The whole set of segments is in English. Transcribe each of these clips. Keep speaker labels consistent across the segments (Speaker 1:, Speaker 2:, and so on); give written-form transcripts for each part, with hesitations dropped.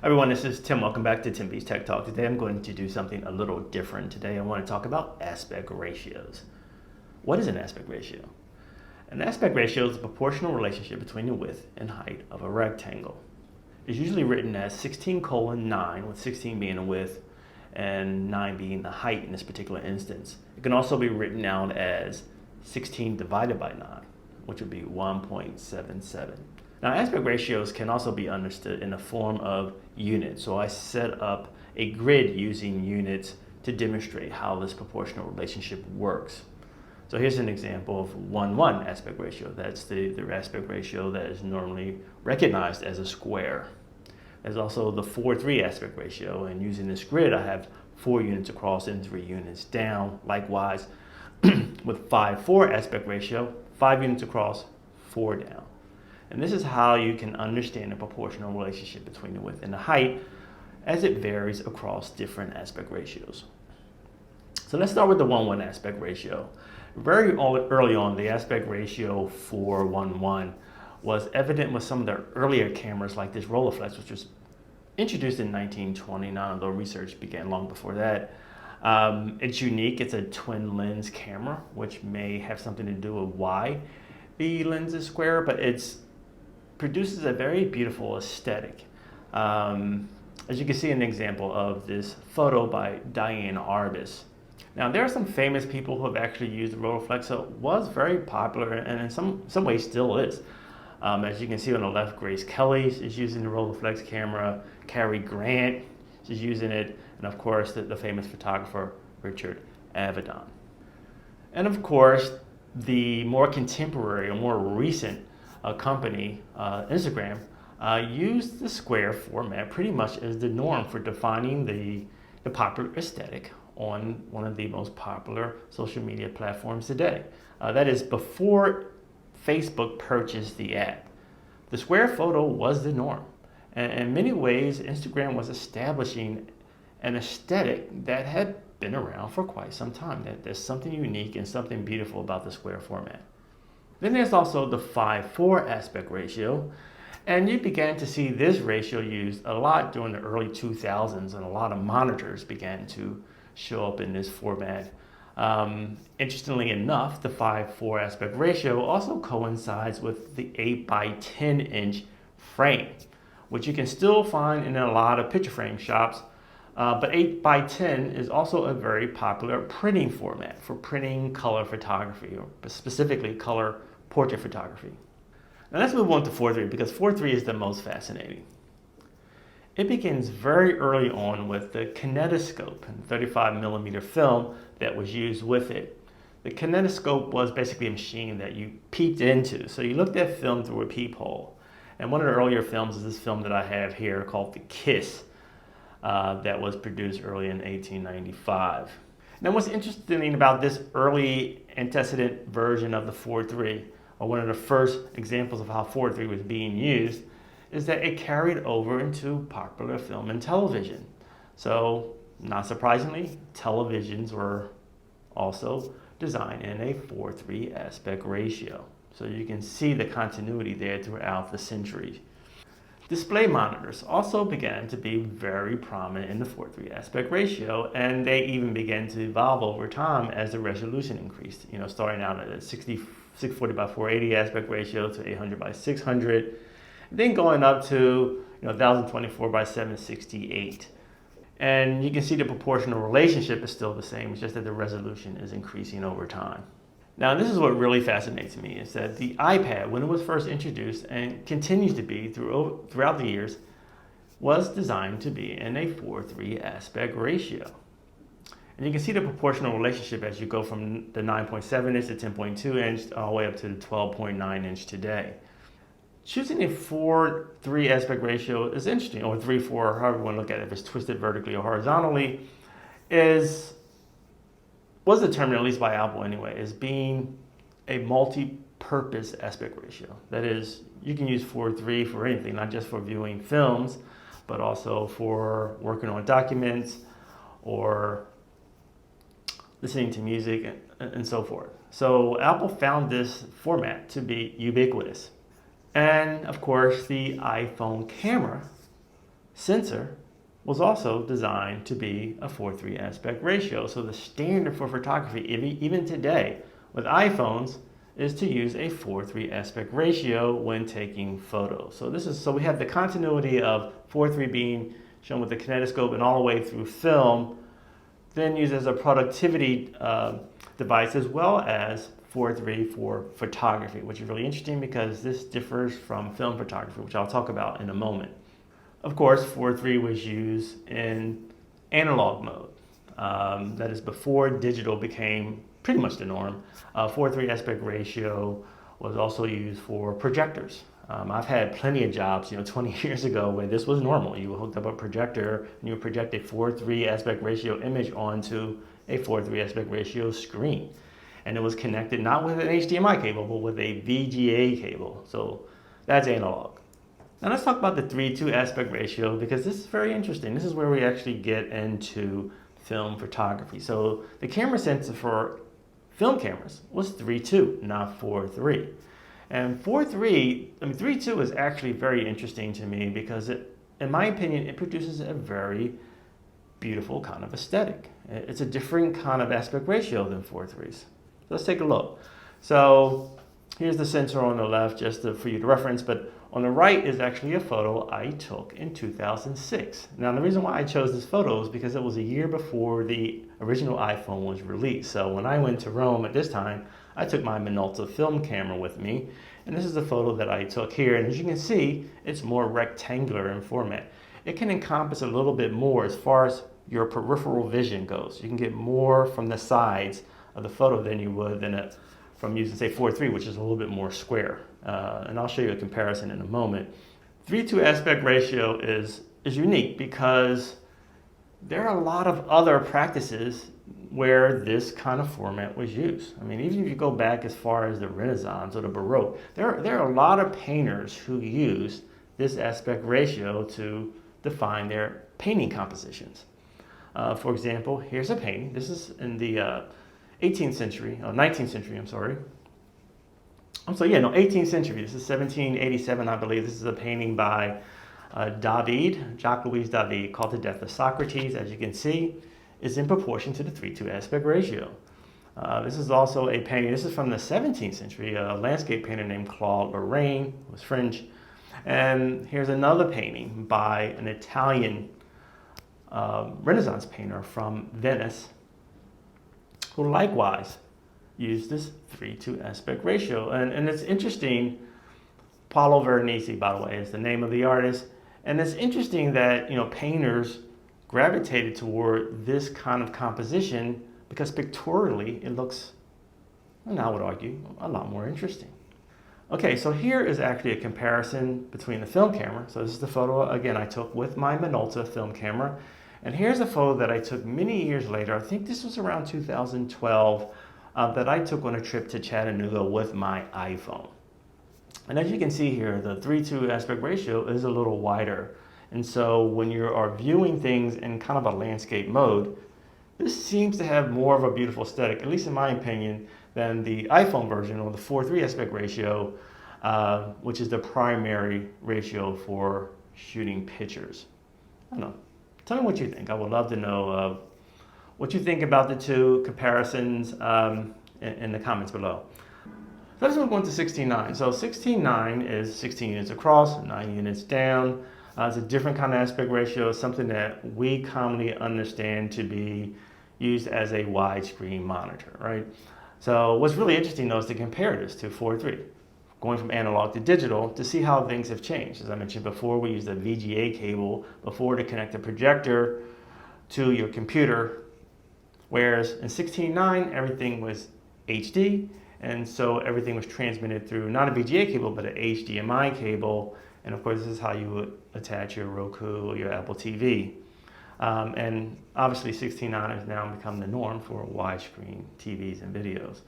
Speaker 1: Everyone, this is Tim. Welcome back to Tim B's Tech Talk. Today I'm going to do something a little different. Today I want to talk about aspect ratios. What is an aspect ratio? An aspect ratio is a proportional relationship between the width and height of a rectangle. It's usually written as 16:9, with 16 being the width and 9 being the height in this particular instance. It can also be written out as 16 divided by 9, which would be 1.77. Now, aspect ratios can also be understood in the form of units. So I set up a grid using units to demonstrate how this proportional relationship works. So here's an example of 1:1 aspect ratio. That's the aspect ratio that is normally recognized as a square. There's also the 4:3 aspect ratio, and using this grid I have 4 units across and 3 units down. Likewise, with 5:4 aspect ratio, 5 units across, 4 down. And this is how you can understand the proportional relationship between the width and the height as it varies across different aspect ratios. So let's start with the 1:1 aspect ratio. Very early on, the aspect ratio for 1:1 was evident with some of the earlier cameras like this Rolleiflex, which was introduced in 1929, although research began long before that. It's unique. It's a twin lens camera, which may have something to do with why the lens is square, but it's produces a very beautiful aesthetic. As you can see an example of this photo by Diane Arbus. Now there are some famous people who have actually used the Rolleiflex, so it was very popular and in some ways still is. As you can see on the left, Grace Kelly is using the Rolleiflex camera, Cary Grant is using it, and of course the famous photographer Richard Avedon. And of course, the more contemporary or more recent company, Instagram, used the square format pretty much as the norm for defining the popular aesthetic on one of the most popular social media platforms today. That is before Facebook purchased the app. The square photo was the norm. And in many ways, Instagram was establishing an aesthetic that had been around for quite some time. That there's something unique and something beautiful about the square format. Then there's also the 5:4 aspect ratio, and you began to see this ratio used a lot during the early 2000s, and a lot of monitors began to show up in this format. Interestingly enough, the 5:4 aspect ratio also coincides with the 8x10" frame, which you can still find in a lot of picture frame shops. But 8x10 is also a very popular printing format for printing color photography, or specifically color portrait photography. Now let's move on to 4:3 because 4:3 is the most fascinating. It begins very early on with the kinetoscope and 35mm film that was used with it. The kinetoscope was basically a machine that you peeped into. So you looked at film through a peephole. And one of the earlier films is this film that I have here called The Kiss. That was produced early in 1895. Now what's interesting about this early antecedent version of the 4:3, or one of the first examples of how 4:3 was being used, is that it carried over into popular film and television. So, not surprisingly, televisions were also designed in a 4:3 aspect ratio. So you can see the continuity there throughout the centuries. Display monitors also began to be very prominent in the 4:3 aspect ratio, and they even began to evolve over time as the resolution increased. Starting out at a 640 by 480 aspect ratio to 800 by 600, then going up to 1024 by 768. And you can see the proportional relationship is still the same, it's just that the resolution is increasing over time. Now, this is what really fascinates me, is that the iPad, when it was first introduced and continues to be throughout the years, was designed to be in a 4:3 aspect ratio. And you can see the proportional relationship as you go from the 9.7" to 10.2" all the way up to the 12.9" today. Choosing a 4:3 aspect ratio is interesting, or 3:4, however you want to look at it, if it's twisted vertically or horizontally, was determined, at least by Apple anyway, as being a multi-purpose aspect ratio. That is, you can use 4:3 for anything, not just for viewing films, but also for working on documents or listening to music and so forth. So Apple found this format to be ubiquitous. And of course, the iPhone camera sensor was also designed to be a 4:3 aspect ratio. So the standard for photography, even today with iPhones, is to use a 4:3 aspect ratio when taking photos. So we have the continuity of 4:3 being shown with the kinetoscope and all the way through film, then used as a productivity device, as well as 4:3 for photography, which is really interesting because this differs from film photography, which I'll talk about in a moment. Of course, 4:3 was used in analog mode. That is before digital became pretty much the norm. 4:3 aspect ratio was also used for projectors. I've had plenty of jobs, 20 years ago where this was normal. You hooked up a projector and you would project a 4:3 aspect ratio image onto a 4:3 aspect ratio screen. And it was connected not with an HDMI cable, but with a VGA cable. So that's analog. Now let's talk about the 3:2 aspect ratio, because this is very interesting. This is where we actually get into film photography. So the camera sensor for film cameras was 3:2, not 4:3. And 3:2 is actually very interesting to me because in my opinion, it produces a very beautiful kind of aesthetic. It's a different kind of aspect ratio than 4:3s. So let's take a look. So here's the sensor on the left, just for you to reference, but on the right is actually a photo I took in 2006. Now, the reason why I chose this photo is because it was a year before the original iPhone was released. So when I went to Rome at this time, I took my Minolta film camera with me, and this is the photo that I took here. And as you can see, it's more rectangular in format. It can encompass a little bit more as far as your peripheral vision goes. You can get more from the sides of the photo than you would from using, say, 4:3, which is a little bit more square. And I'll show you a comparison in a moment. 3:2 aspect ratio is unique because there are a lot of other practices where this kind of format was used. I mean, even if you go back as far as the Renaissance or the Baroque, there are a lot of painters who used this aspect ratio to define their painting compositions. For example, here's a painting. This is in the 19th century, I'm sorry. 18th century. This is 1787, I believe. This is a painting by Jacques-Louis David, called The Death of Socrates. As you can see, is in proportion to the 3:2 aspect ratio. This is also a painting. This is from the 17th century. A landscape painter named Claude Lorraine, who was French. And here's another painting by an Italian Renaissance painter from Venice, who likewise used this 3:2 aspect ratio. And it's interesting, Paolo Veronese, by the way, is the name of the artist. And it's interesting that, painters gravitated toward this kind of composition because pictorially it looks, and I would argue, a lot more interesting. Okay, so here is actually a comparison between the film camera. So this is the photo, again, I took with my Minolta film camera. And here's a photo that I took many years later. I think this was around 2012, that I took on a trip to Chattanooga with my iPhone. And as you can see here, the 3:2 aspect ratio is a little wider. And so when you are viewing things in kind of a landscape mode, this seems to have more of a beautiful aesthetic, at least in my opinion, than the iPhone version or the 4:3 aspect ratio, which is the primary ratio for shooting pictures. I don't know. Tell me what you think. I would love to know what you think about the two comparisons in the comments below. So let's move on to 16:9. So 16:9 is 16 units across, 9 units down. It's a different kind of aspect ratio, something that we commonly understand to be used as a widescreen monitor, right? So what's really interesting though is to compare this to 4:3, going from analog to digital, to see how things have changed. As I mentioned before, we used a VGA cable before to connect the projector to your computer, whereas in 16:9 everything was HD, and so everything was transmitted through not a VGA cable but an HDMI cable. And of course, this is how you would attach your Roku or your Apple TV. And obviously 16:9 has now become the norm for widescreen TVs and videos.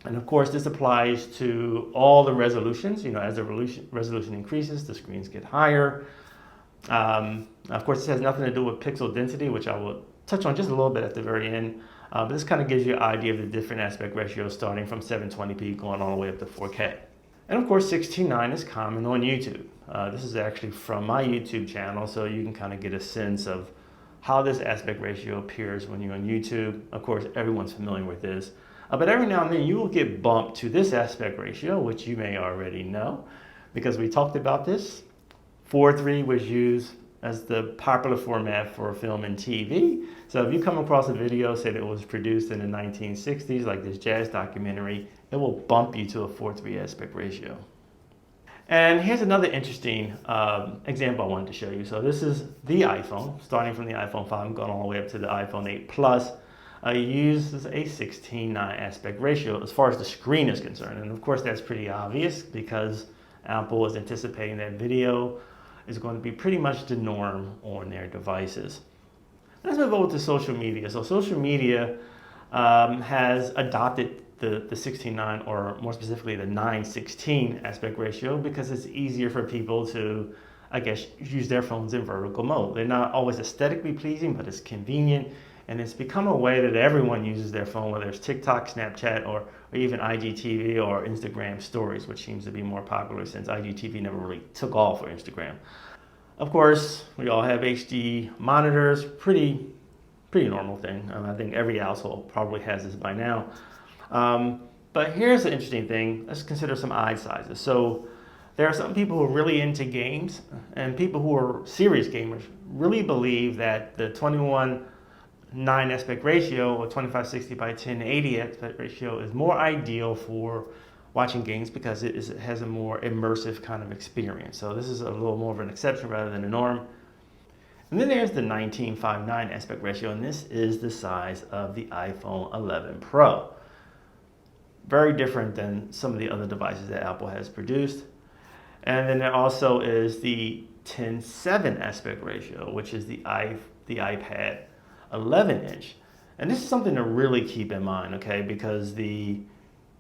Speaker 1: And of course, this applies to all the resolutions. As the resolution increases, the screens get higher. Of course, this has nothing to do with pixel density, which I will touch on just a little bit at the very end. But this kind of gives you an idea of the different aspect ratios starting from 720p going all the way up to 4K. And of course, 16:9 is common on YouTube. This is actually from my YouTube channel, so you can kind of get a sense of how this aspect ratio appears when you're on YouTube. Of course, everyone's familiar with this. But every now and then you will get bumped to this aspect ratio, which you may already know, because we talked about this. 4:3 was used as the popular format for film and TV. So if you come across a video, say that it was produced in the 1960s, like this jazz documentary, it will bump you to a 4:3 aspect ratio. And here's another interesting example I wanted to show you. So this is the iPhone, starting from the iPhone 5, going all the way up to the iPhone 8 Plus. Uses a 16:9 aspect ratio as far as the screen is concerned. And of course that's pretty obvious because Apple is anticipating that video is going to be pretty much the norm on their devices. Let's move over to social media. So social media has adopted the 16:9, or more specifically the 9:16 aspect ratio, because it's easier for people to, I guess, use their phones in vertical mode. They're not always aesthetically pleasing, but it's convenient, and it's become a way that everyone uses their phone, whether it's TikTok, Snapchat, or even IGTV or Instagram stories, which seems to be more popular since IGTV never really took off for Instagram. Of course, we all have HD monitors, pretty normal thing. I think every household probably has this by now. But here's the interesting thing. Let's consider some eye sizes. So there are some people who are really into games, and people who are serious gamers really believe that the 21:9 aspect ratio, or 2560 by 1080 aspect ratio, is more ideal for watching games because it has a more immersive kind of experience. So this is a little more of an exception rather than a norm. And then there's the 19:9 aspect ratio, and this is the size of the iPhone 11 Pro. Very different than some of the other devices that Apple has produced. And then there also is the 10:7 aspect ratio, which is the iPad 11-inch. And this is something to really keep in mind, okay? Because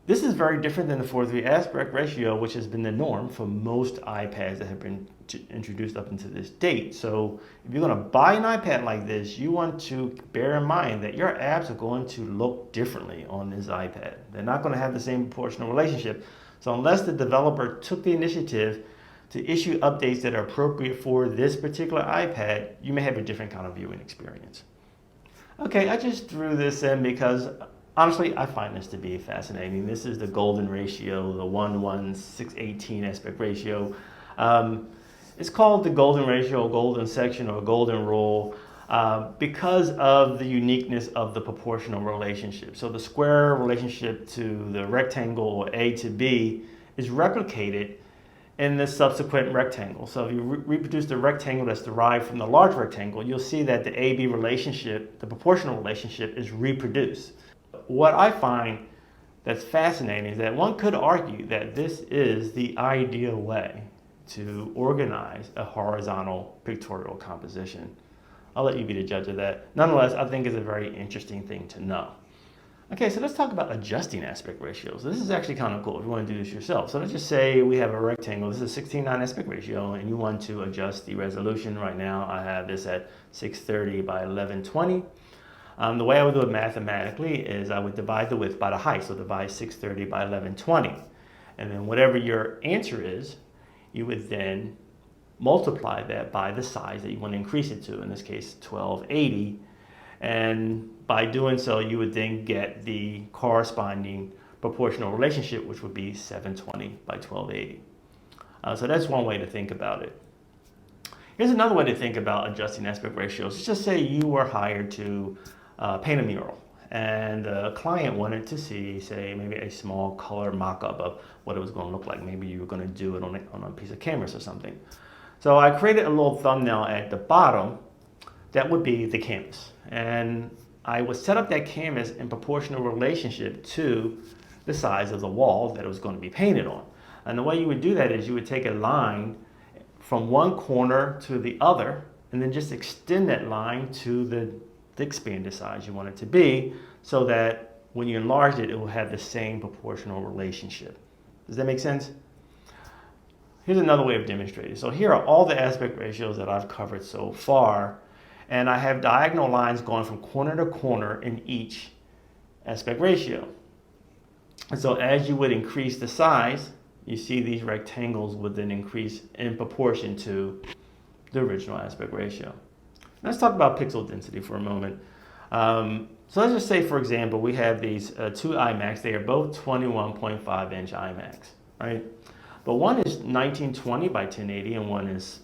Speaker 1: this is very different than the 4:3 aspect ratio, which has been the norm for most iPads that have been introduced up until this date. So if you're going to buy an iPad like this, you want to bear in mind that your apps are going to look differently on this iPad. They're not going to have the same proportional relationship. So unless the developer took the initiative to issue updates that are appropriate for this particular iPad, you may have a different kind of viewing experience. Okay, I just threw this in because honestly, I find this to be fascinating. This is the golden ratio, the 1:618 aspect ratio. It's called the golden ratio, golden section, or golden rule because of the uniqueness of the proportional relationship. So the square relationship to the rectangle, or A to B, is replicated in the subsequent rectangle. So if you reproduce the rectangle that's derived from the large rectangle, you'll see that the AB relationship, the proportional relationship, is reproduced. What I find that's fascinating is that one could argue that this is the ideal way to organize a horizontal pictorial composition. I'll let you be the judge of that. Nonetheless, I think it's a very interesting thing to know. Okay, so let's talk about adjusting aspect ratios. This is actually kind of cool if you want to do this yourself. So let's just say we have a rectangle. This is a 16:9 aspect ratio, and you want to adjust the resolution. Right now, I have this at 630 by 1120. The way I would do it mathematically is I would divide the width by the height. So divide 630 by 1120. And then whatever your answer is, you would then multiply that by the size that you want to increase it to, in this case 1280. And by doing so, you would then get the corresponding proportional relationship, which would be 720 by 1280. So that's one way to think about it. Here's another way to think about adjusting aspect ratios. Let's just say you were hired to paint a mural, and the client wanted to see, say, maybe a small color mock-up of what it was going to look like. Maybe you were going to do it on a piece of canvas or something. So I created a little thumbnail at the bottom that would be the canvas. And I would set up that canvas in proportional relationship to the size of the walls that it was going to be painted on. And the way you would do that is you would take a line from one corner to the other, and then just extend that line to the expanded size you want it to be, so that when you enlarge it, it will have the same proportional relationship. Does that make sense? Here's another way of demonstrating. So here are all the aspect ratios that I've covered so far, and I have diagonal lines going from corner to corner in each aspect ratio. And so as you would increase the size, you see these rectangles would then increase in proportion to the original aspect ratio. Let's talk about pixel density for a moment. So let's just say, for example, we have these two iMacs. They are both 21.5 inch iMacs, right? But one is 1920 by 1080 and one is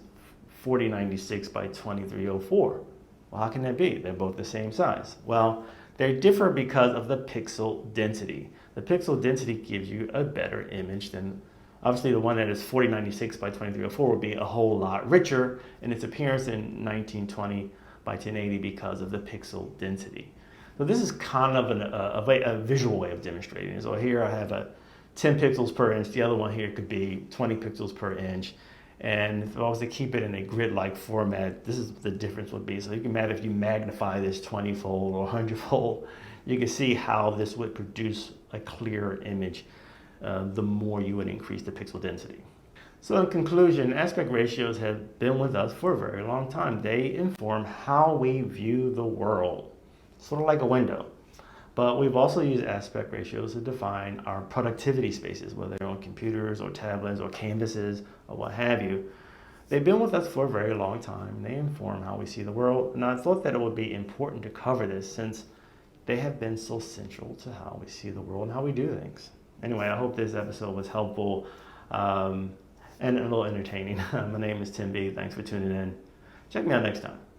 Speaker 1: 4096 by 2304. Well, how can that be? They're both the same size. Well, they differ because of the pixel density. The pixel density gives you a better image than, obviously the one that is 4096 by 2304 would be a whole lot richer in its appearance than 1920 by 1080 because of the pixel density. So this is kind of a visual way of demonstrating it. So here I have a 10 pixels per inch. The other one here could be 20 pixels per inch. And if I was to keep it in a grid-like format, this is the difference would be. So you can imagine if you magnify this 20-fold or 100-fold, you can see how this would produce a clearer image the more you would increase the pixel density. So in conclusion, aspect ratios have been with us for a very long time. They inform how we view the world, sort of like a window. But we've also used aspect ratios to define our productivity spaces, whether they're on computers or tablets or canvases or what have you. They've been with us for a very long time. They inform how we see the world. And I thought that it would be important to cover this since they have been so central to how we see the world and how we do things. Anyway, I hope this episode was helpful and a little entertaining. My name is Tim B. Thanks for tuning in. Check me out next time.